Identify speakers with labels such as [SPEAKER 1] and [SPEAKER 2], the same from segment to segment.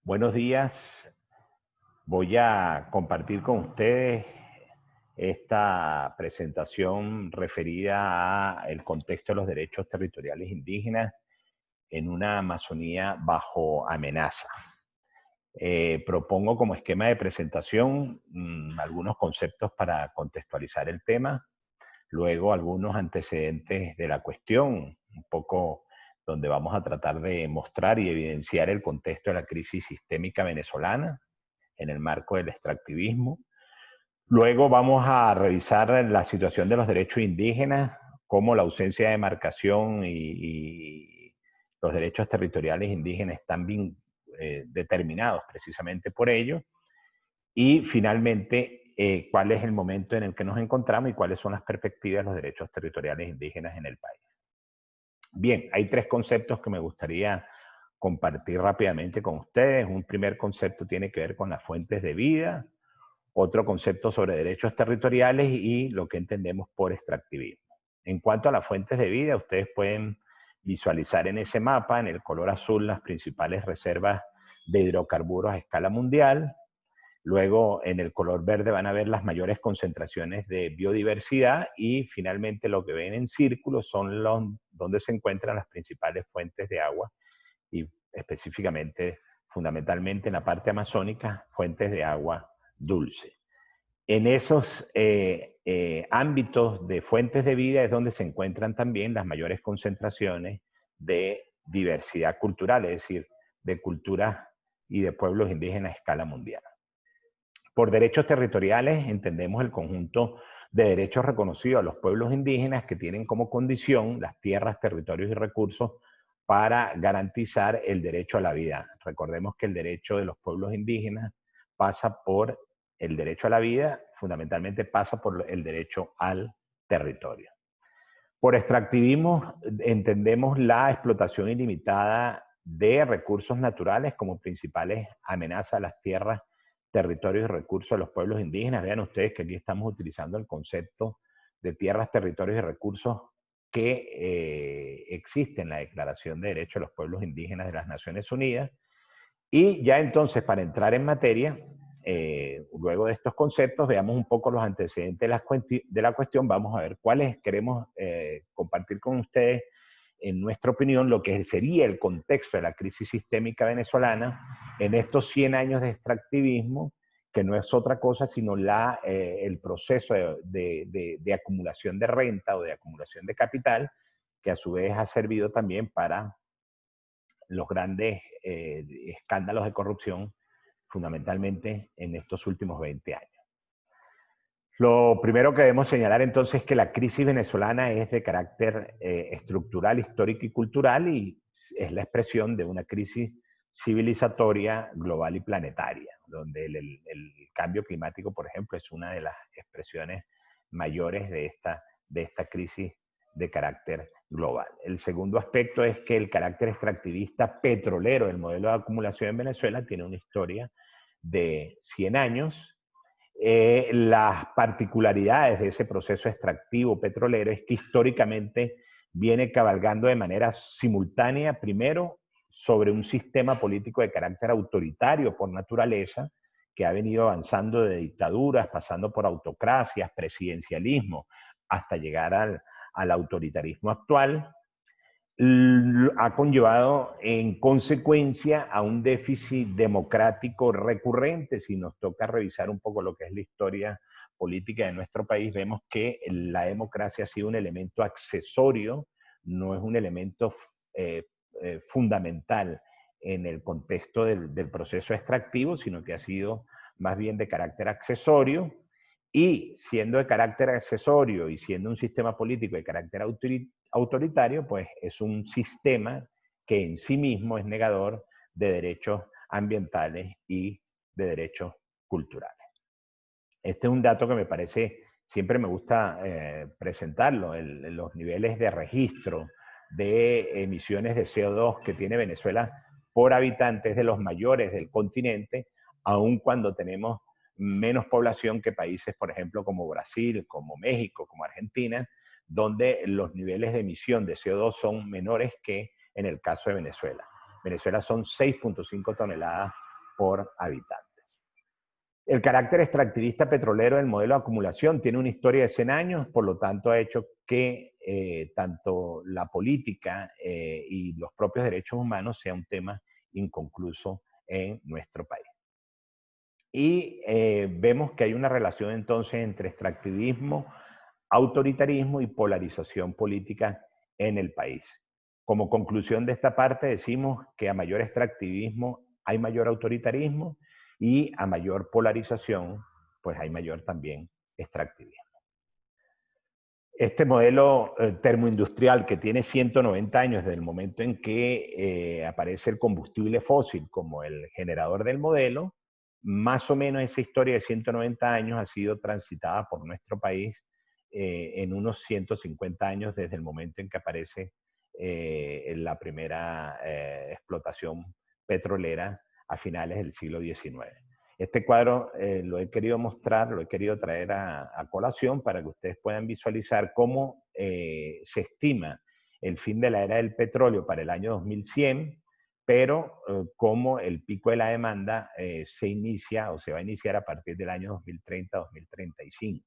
[SPEAKER 1] Buenos días. Voy a compartir con ustedes esta presentación referida al contexto de los derechos territoriales indígenas en una Amazonía bajo amenaza. Propongo como esquema de presentación algunos conceptos para contextualizar el tema, luego algunos antecedentes de la cuestión, un poco donde vamos a tratar de mostrar y evidenciar el contexto de la crisis sistémica venezolana en el marco del extractivismo. Luego vamos a revisar la situación de los derechos indígenas, cómo la ausencia de demarcación y los derechos territoriales indígenas están bien determinados precisamente por ello. Y finalmente, cuál es el momento en el que nos encontramos y cuáles son las perspectivas de los derechos territoriales indígenas en el país. Bien, hay tres conceptos que me gustaría compartir rápidamente con ustedes. Un primer concepto tiene que ver con las fuentes de vida, otro concepto sobre derechos territoriales y lo que entendemos por extractivismo. En cuanto a las fuentes de vida, ustedes pueden visualizar en ese mapa, en el color azul, las principales reservas de hidrocarburos a escala mundial. Luego, en el color verde van a ver las mayores concentraciones de biodiversidad y finalmente lo que ven en círculo son donde se encuentran las principales fuentes de agua y específicamente, fundamentalmente en la parte amazónica, fuentes de agua dulce. En esos ámbitos de fuentes de vida es donde se encuentran también las mayores concentraciones de diversidad cultural, es decir, de culturas y de pueblos indígenas a escala mundial. Por derechos territoriales entendemos el conjunto de derechos reconocidos a los pueblos indígenas que tienen como condición las tierras, territorios y recursos para garantizar el derecho a la vida. Recordemos que el derecho de los pueblos indígenas pasa por el derecho a la vida, fundamentalmente pasa por el derecho al territorio. Por extractivismo entendemos la explotación ilimitada de recursos naturales como principales amenazas a las tierras, territorios y recursos de los pueblos indígenas. Vean ustedes que aquí estamos utilizando el concepto de tierras, territorios y recursos que existe en la Declaración de Derechos de los Pueblos Indígenas de las Naciones Unidas. Y ya entonces, para entrar en materia, luego de estos conceptos, veamos un poco los antecedentes de la cuestión. Vamos a ver cuáles queremos compartir con ustedes, en nuestra opinión, lo que sería el contexto de la crisis sistémica venezolana en estos 100 años de extractivismo, que no es otra cosa sino el proceso de acumulación de renta o de acumulación de capital, que a su vez ha servido también para los grandes escándalos de corrupción, fundamentalmente en estos últimos 20 años. Lo primero que debemos señalar entonces es que la crisis venezolana es de carácter estructural, histórico y cultural y es la expresión de una crisis civilizatoria, global y planetaria, donde el cambio climático, por ejemplo, es una de las expresiones mayores de esta crisis de carácter global. El segundo aspecto es que el carácter extractivista petrolero del modelo de acumulación en Venezuela tiene una historia de 100 años. Las particularidades de ese proceso extractivo petrolero es que históricamente viene cabalgando de manera simultánea, primero, sobre un sistema político de carácter autoritario por naturaleza, que ha venido avanzando de dictaduras, pasando por autocracias, presidencialismo, hasta llegar al autoritarismo actual, ha conllevado en consecuencia a un déficit democrático recurrente. Si nos toca revisar un poco lo que es la historia política de nuestro país, vemos que la democracia ha sido un elemento accesorio, no es un elemento fundamental en el contexto del proceso extractivo, sino que ha sido más bien de carácter accesorio. Y siendo de carácter accesorio y siendo un sistema político de carácter autoritario, pues es un sistema que en sí mismo es negador de derechos ambientales y de derechos culturales. Este es un dato que me parece, siempre me gusta presentarlo, los niveles de registro de emisiones de CO2 que tiene Venezuela por habitante es de los mayores del continente, aun cuando tenemos menos población que países, por ejemplo, como Brasil, como México, como Argentina, donde los niveles de emisión de CO2 son menores que en el caso de Venezuela. Venezuela son 6.5 toneladas por habitante. El carácter extractivista petrolero del modelo de acumulación tiene una historia de 100 años, por lo tanto ha hecho que tanto la política y los propios derechos humanos sea un tema inconcluso en nuestro país. Y vemos que hay una relación entonces entre extractivismo, autoritarismo y polarización política en el país. Como conclusión de esta parte decimos que a mayor extractivismo hay mayor autoritarismo y a mayor polarización pues hay mayor también extractivismo. Este modelo termoindustrial que tiene 190 años desde el momento en que aparece el combustible fósil como el generador del modelo, más o menos esa historia de 190 años ha sido transitada por nuestro país en unos 150 años desde el momento en que aparece la primera explotación petrolera a finales del siglo XIX. Este cuadro lo he querido mostrar, lo he querido traer a colación para que ustedes puedan visualizar cómo se estima el fin de la era del petróleo para el año 2100, pero cómo el pico de la demanda se inicia o se va a iniciar a partir del año 2030-2035.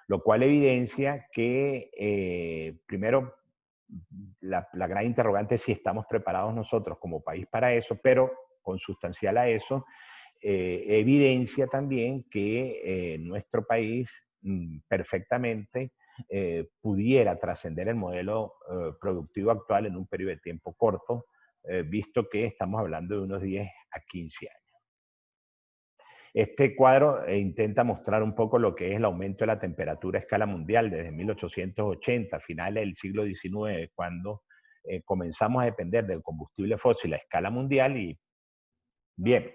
[SPEAKER 1] Lo cual evidencia que, primero, la gran interrogante es si estamos preparados nosotros como país para eso, pero consustancial a eso, evidencia también que nuestro país perfectamente pudiera trascender el modelo productivo actual en un periodo de tiempo corto, visto que estamos hablando de unos 10 a 15 años. Este cuadro intenta mostrar un poco lo que es el aumento de la temperatura a escala mundial desde 1880, finales del siglo XIX, cuando comenzamos a depender del combustible fósil a escala mundial y, bien,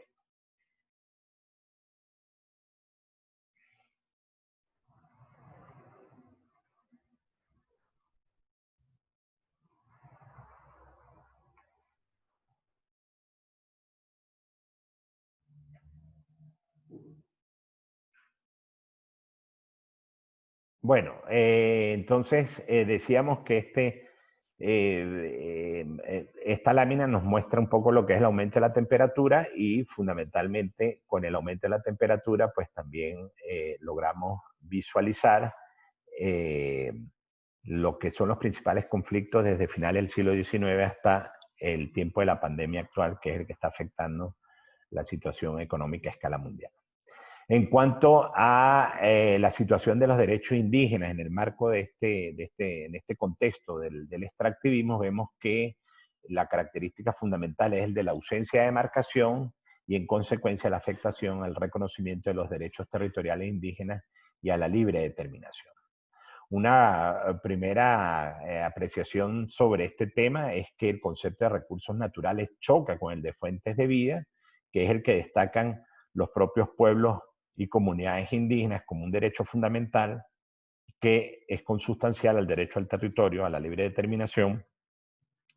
[SPEAKER 1] bueno, entonces decíamos que esta lámina nos muestra un poco lo que es el aumento de la temperatura y fundamentalmente con el aumento de la temperatura pues también logramos visualizar eh, lo que son los principales conflictos desde finales del siglo XIX hasta el tiempo de la pandemia actual, que es el que está afectando la situación económica a escala mundial. En cuanto a la situación de los derechos indígenas en el marco en este contexto del extractivismo, vemos que la característica fundamental es el de la ausencia de demarcación y en consecuencia la afectación al reconocimiento de los derechos territoriales indígenas y a la libre determinación. Una primera apreciación sobre este tema es que el concepto de recursos naturales choca con el de fuentes de vida, que es el que destacan los propios pueblos y comunidades indígenas como un derecho fundamental que es consustancial al derecho al territorio, a la libre determinación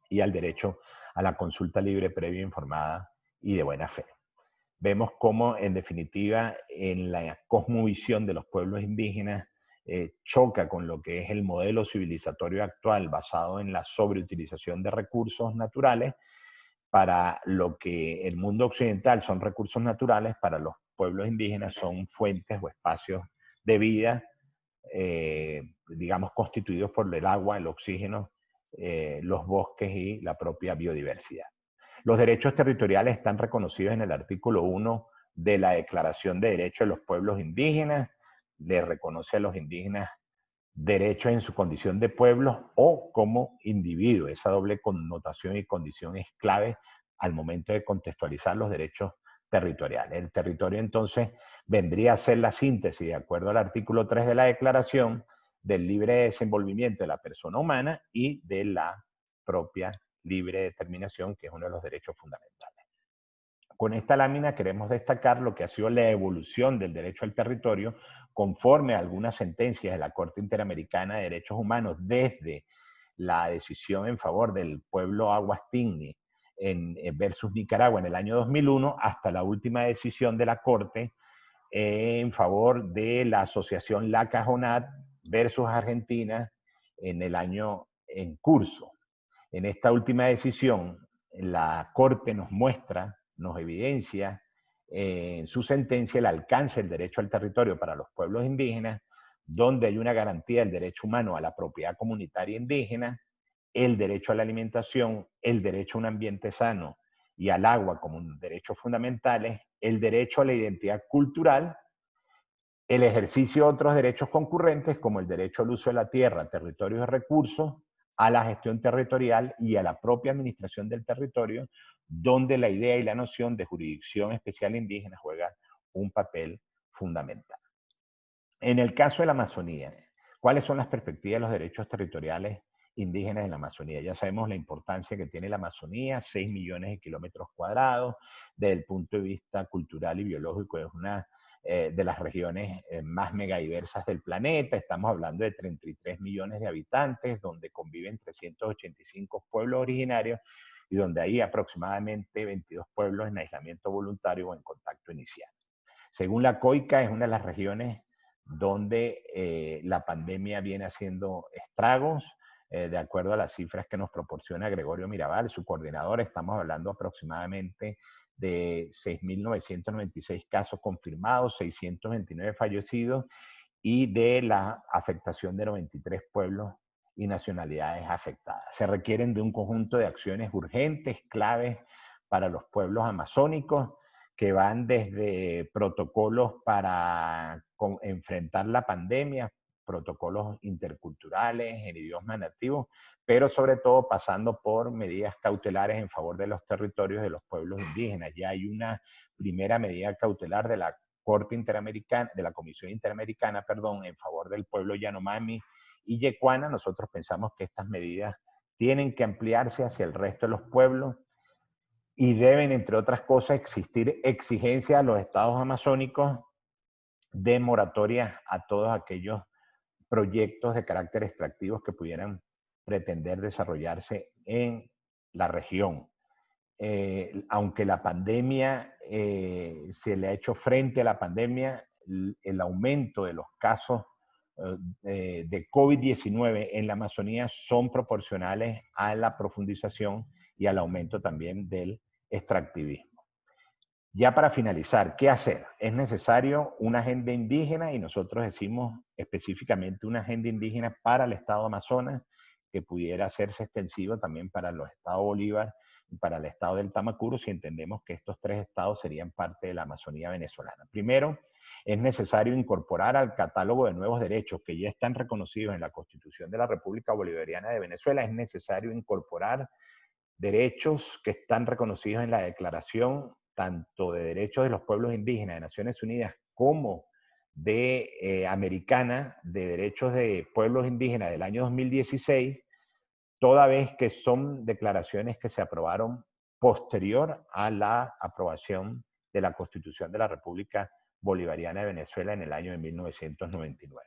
[SPEAKER 1] y al derecho a la consulta libre, previa, informada y de buena fe. Vemos cómo, en definitiva, en la cosmovisión de los pueblos indígenas choca con lo que es el modelo civilizatorio actual basado en la sobreutilización de recursos naturales. Para lo que el mundo occidental son recursos naturales, para los pueblos indígenas son fuentes o espacios de vida, digamos, constituidos por el agua, el oxígeno, los bosques y la propia biodiversidad. Los derechos territoriales están reconocidos en el artículo 1 de la Declaración de Derechos de los Pueblos Indígenas. Le reconoce a los indígenas derechos en su condición de pueblos o como individuos. Esa doble connotación y condición es clave al momento de contextualizar los derechos territoriales. El territorio entonces vendría a ser la síntesis, de acuerdo al artículo 3 de la Declaración, del libre desenvolvimiento de la persona humana y de la propia libre determinación, que es uno de los derechos fundamentales. Con esta lámina queremos destacar lo que ha sido la evolución del derecho al territorio conforme a algunas sentencias de la Corte Interamericana de Derechos Humanos desde la decisión en favor del pueblo Aguastigni versus Nicaragua en el año 2001 hasta la última decisión de la Corte en favor de la asociación La Cajonat versus Argentina en el año en curso. En esta última decisión, la Corte nos muestra, nos evidencia en su sentencia el alcance del derecho al territorio para los pueblos indígenas, donde hay una garantía del derecho humano a la propiedad comunitaria indígena, el derecho a la alimentación, el derecho a un ambiente sano y al agua como derechos fundamentales, el derecho a la identidad cultural, el ejercicio de otros derechos concurrentes como el derecho al uso de la tierra, territorios y recursos, a la gestión territorial y a la propia administración del territorio, donde la idea y la noción de jurisdicción especial indígena juega un papel fundamental. En el caso de la Amazonía, ¿cuáles son las perspectivas de los derechos territoriales indígenas en la Amazonía? Ya sabemos la importancia que tiene la Amazonía, 6 millones de kilómetros cuadrados, desde el punto de vista cultural y biológico es una de las regiones más megadiversas del planeta. Estamos hablando de 33 millones de habitantes, donde conviven 385 pueblos originarios y donde hay aproximadamente 22 pueblos en aislamiento voluntario o en contacto inicial. Según la COICA, es una de las regiones donde la pandemia viene haciendo estragos. De acuerdo a las cifras que nos proporciona Gregorio Mirabal, su coordinador, estamos hablando aproximadamente de 6.996 casos confirmados, 629 fallecidos y de la afectación de 93 pueblos y nacionalidades afectadas. Se requieren de un conjunto de acciones urgentes, claves para los pueblos amazónicos, que van desde protocolos para enfrentar la pandemia, protocolos interculturales en idiomas nativos, pero sobre todo pasando por medidas cautelares en favor de los territorios de los pueblos indígenas. Ya hay una primera medida cautelar de la Corte Interamericana, de la Comisión Interamericana, perdón, en favor del pueblo Yanomami y Yecuana. Nosotros pensamos que estas medidas tienen que ampliarse hacia el resto de los pueblos y deben, entre otras cosas, existir exigencias a los estados amazónicos de moratoria a todos aquellos proyectos de carácter extractivo que pudieran pretender desarrollarse en la región. Aunque la pandemia, se le ha hecho frente a la pandemia, el aumento de los casos de COVID-19 en la Amazonía son proporcionales a la profundización y al aumento también del extractivismo. Ya para finalizar, ¿qué hacer? Es necesario una agenda indígena y nosotros decimos específicamente una agenda indígena para el estado Amazonas que pudiera hacerse extensivo también para los estados Bolívar y para el estado del Tamacuro si entendemos que estos tres estados serían parte de la Amazonía venezolana. Primero, es necesario incorporar al catálogo de nuevos derechos que ya están reconocidos en la Constitución de la República Bolivariana de Venezuela, es necesario incorporar derechos que están reconocidos en la Declaración tanto de Derechos de los Pueblos Indígenas de Naciones Unidas como de Americana de Derechos de Pueblos Indígenas del año 2016, toda vez que son declaraciones que se aprobaron posterior a la aprobación de la Constitución de la República Bolivariana de Venezuela en el año de 1999.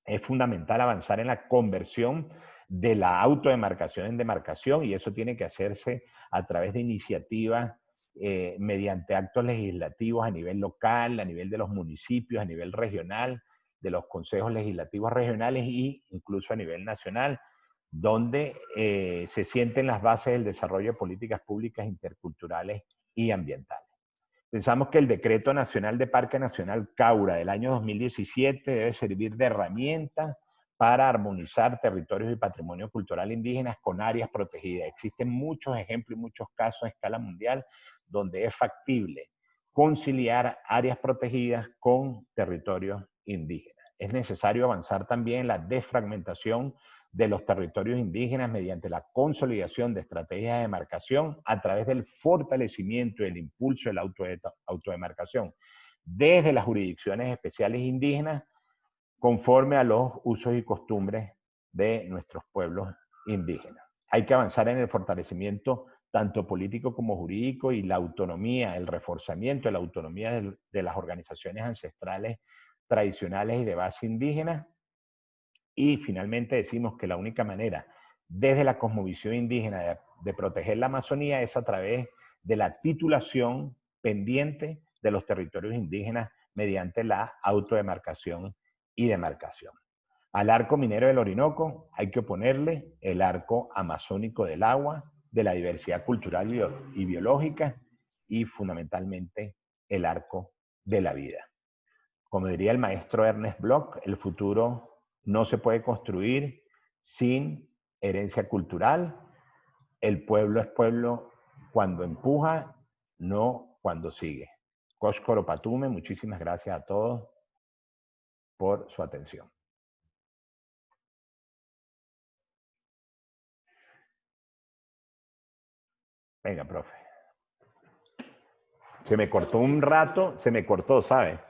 [SPEAKER 1] Es fundamental avanzar en la conversión de la autodemarcación en demarcación y eso tiene que hacerse a través de iniciativas mediante actos legislativos a nivel local, a nivel de los municipios, a nivel regional, de los consejos legislativos regionales e incluso a nivel nacional, donde se sienten las bases del desarrollo de políticas públicas interculturales y ambientales. Pensamos que el Decreto Nacional de Parque Nacional Caura del año 2017 debe servir de herramienta para armonizar territorios y patrimonio cultural indígenas con áreas protegidas. Existen muchos ejemplos y muchos casos a escala mundial donde es factible conciliar áreas protegidas con territorios indígenas. Es necesario avanzar también en la desfragmentación de los territorios indígenas mediante la consolidación de estrategias de demarcación a través del fortalecimiento y el impulso de la autodemarcación desde las jurisdicciones especiales indígenas conforme a los usos y costumbres de nuestros pueblos indígenas. Hay que avanzar en el fortalecimiento tanto político como jurídico y la autonomía, el reforzamiento de la autonomía de las organizaciones ancestrales tradicionales y de base indígena. Y finalmente decimos que la única manera desde la cosmovisión indígena de proteger la Amazonía es a través de la titulación pendiente de los territorios indígenas mediante la autodemarcación y demarcación. Al arco minero del Orinoco hay que oponerle el arco amazónico del agua, de la diversidad cultural y biológica y fundamentalmente el arco de la vida. Como diría el maestro Ernest Bloch, el futuro no se puede construir sin herencia cultural. El pueblo es pueblo cuando empuja, no cuando sigue. Koshkoro Patume, muchísimas gracias a todos por su atención. Venga, profe. Se me cortó un rato, se me cortó, ¿sabe?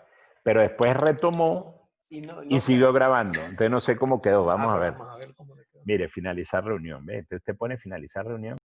[SPEAKER 1] Pero después retomó y siguió grabando. Entonces no sé cómo quedó. Vamos a ver.
[SPEAKER 2] Vamos a ver cómo le quedó.
[SPEAKER 1] Mire, finalizar reunión. ¿Ve? Entonces usted pone finalizar reunión.